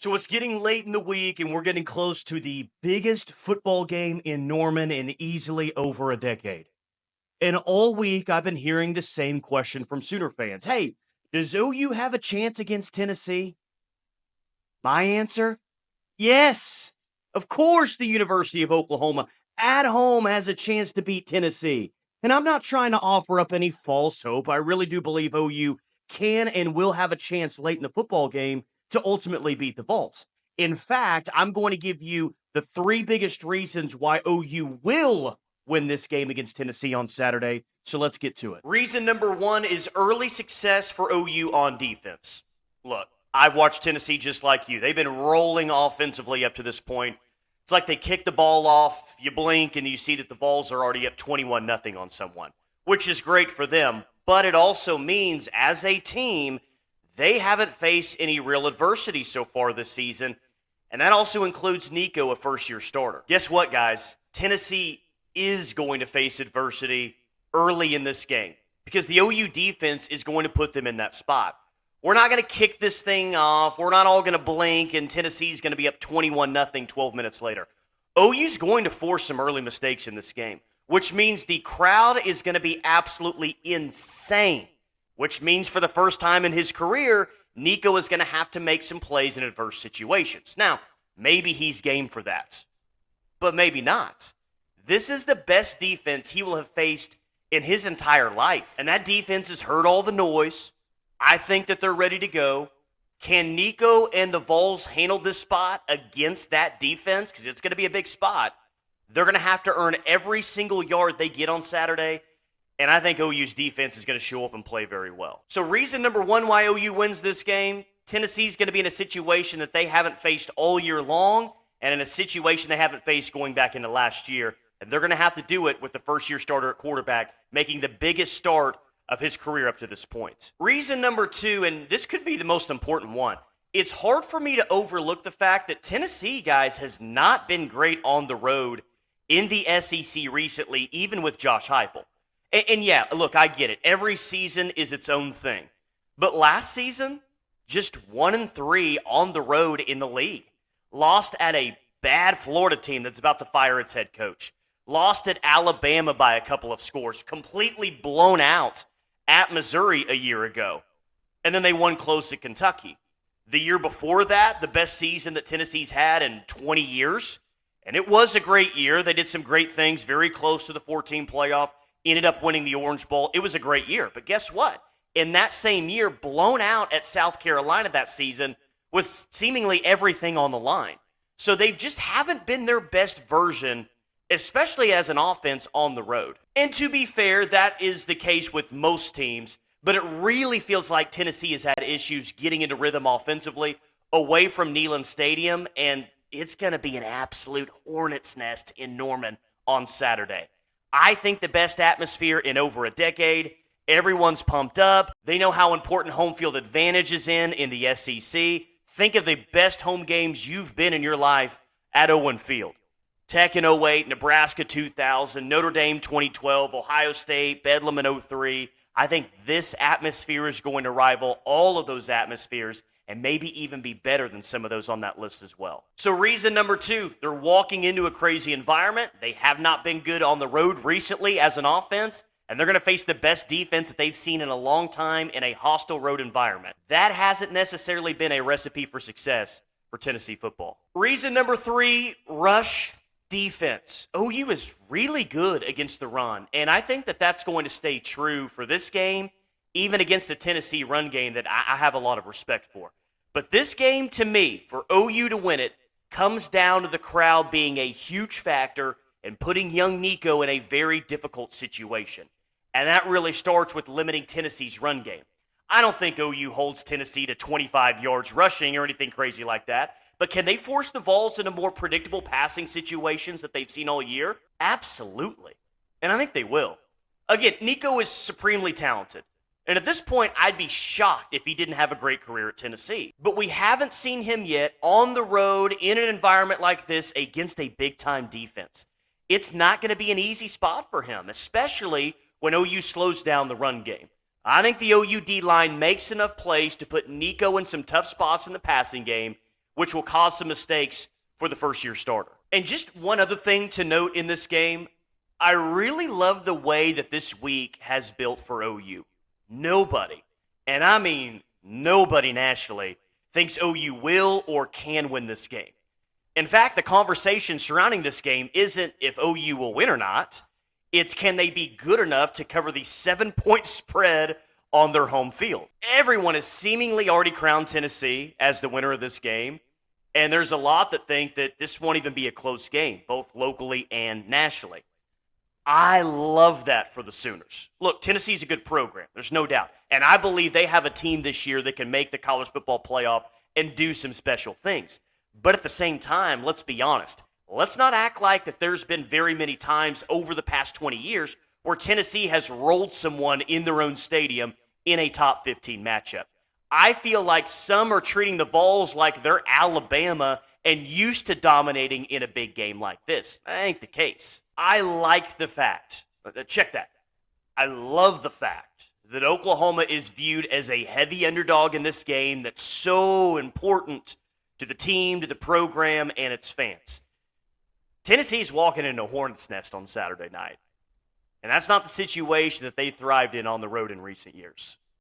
So it's getting late in the week, and we're getting close to the biggest football game in Norman in easily over a decade. And all week, I've been hearing the same question from Sooner fans. Hey, does OU have a chance against Tennessee? My answer? Yes. Of course, the University of Oklahoma at home has a chance to beat Tennessee. And I'm not trying to offer up any false hope. I really do believe OU can and will have a chance late in the football game to ultimately beat the Vols. In fact, I'm going to give you the three biggest reasons why OU will win this game against Tennessee on Saturday. So let's get to it. Reason number one is early success for OU on defense. Look, I've watched Tennessee just like you. They've been rolling offensively up to this point. It's like they kick the ball off, you blink, and you see that the Vols are already up 21-0 on someone, which is great for them. But it also means, as a team, they haven't faced any real adversity so far this season, and that also includes Nico, a first-year starter. Guess what, guys? Tennessee is going to face adversity early in this game because the OU defense is going to put them in that spot. We're not going to kick this thing off. We're not all going to blink, and Tennessee's going to be up 21-0 12 minutes later. OU's going to force some early mistakes in this game, which means the crowd is going to be absolutely insane, which means for the first time in his career, Nico is going to have to make some plays in adverse situations. Now, maybe he's game for that, but maybe not. This is the best defense he will have faced in his entire life, and that defense has heard all the noise. I think that they're ready to go. Can Nico and the Vols handle this spot against that defense? Because it's going to be a big spot. They're going to have to earn every single yard they get on Saturday, and I think OU's defense is going to show up and play very well. So reason number one why OU wins this game, Tennessee's going to be in a situation that they haven't faced all year long and in a situation they haven't faced going back into last year, and they're going to have to do it with the first-year starter at quarterback, making the biggest start of his career up to this point. Reason number two, and this could be the most important one, it's hard for me to overlook the fact that Tennessee, guys, has not been great on the road in the SEC recently, even with Josh Heupel. And yeah, look, I get it. Every season is its own thing. But last season, just 1-3 on the road in the league. Lost at a bad Florida team that's about to fire its head coach. Lost at Alabama by a couple of scores. Completely blown out at Missouri a year ago. And then they won close at Kentucky. The year before that, the best season that Tennessee's had in 20 years. And it was a great year. They did some great things, very close to the 14 playoff, ended up winning the Orange Bowl. It was a great year. But guess what? In that same year, blown out at South Carolina that season with seemingly everything on the line. So they just haven't been their best version, especially as an offense on the road. And to be fair, that is the case with most teams, but it really feels like Tennessee has had issues getting into rhythm offensively away from Neyland Stadium, and it's going to be an absolute hornet's nest in Norman on Saturday. I think the best atmosphere in over a decade. Everyone's pumped up. They know how important home field advantage is in the SEC. Think of the best home games you've been in your life at Owen Field. Tech in 08, Nebraska 2000, Notre Dame 2012, Ohio State, Bedlam in 03. I think this atmosphere is going to rival all of those atmospheres and maybe even be better than some of those on that list as well. So reason number two, they're walking into a crazy environment. They have not been good on the road recently as an offense, and they're going to face the best defense that they've seen in a long time in a hostile road environment. That hasn't necessarily been a recipe for success for Tennessee football. Reason number three, rush defense. OU is really good against the run, and I think that that's going to stay true for this game, even against the Tennessee run game that I have a lot of respect for. But this game, to me, for OU to win it, comes down to the crowd being a huge factor and putting young Nico in a very difficult situation. And that really starts with limiting Tennessee's run game. I don't think OU holds Tennessee to 25 yards rushing or anything crazy like that. But can they force the Vols into more predictable passing situations that they've seen all year? Absolutely. And I think they will. Again, Nico is supremely talented. And at this point, I'd be shocked if he didn't have a great career at Tennessee. But we haven't seen him yet on the road in an environment like this against a big-time defense. It's not going to be an easy spot for him, especially when OU slows down the run game. I think the OU D-line makes enough plays to put Nico in some tough spots in the passing game which will cause some mistakes for the first-year starter. And just one other thing to note in this game, I really love the way that this week has built for OU. Nobody, and I mean nobody nationally, thinks OU will or can win this game. In fact, the conversation surrounding this game isn't if OU will win or not. It's can they be good enough to cover the 7-point spread on their home field. Everyone has seemingly already crowned Tennessee as the winner of this game, and there's a lot that think that this won't even be a close game, both locally and nationally. I love that for the Sooners. Look, Tennessee's a good program. There's no doubt. And I believe they have a team this year that can make the college football playoff and do some special things. But at the same time, let's be honest. Let's not act like that there's been very many times over the past 20 years where Tennessee has rolled someone in their own stadium in a top 15 matchup. I feel like some are treating the Vols like they're Alabama and used to dominating in a big game like this. That ain't the case. I like the fact, check that. I love the fact that Oklahoma is viewed as a heavy underdog in this game that's so important to the team, to the program, and its fans. Tennessee's walking into a hornet's nest on Saturday night. And that's not the situation that they thrived in on the road in recent years.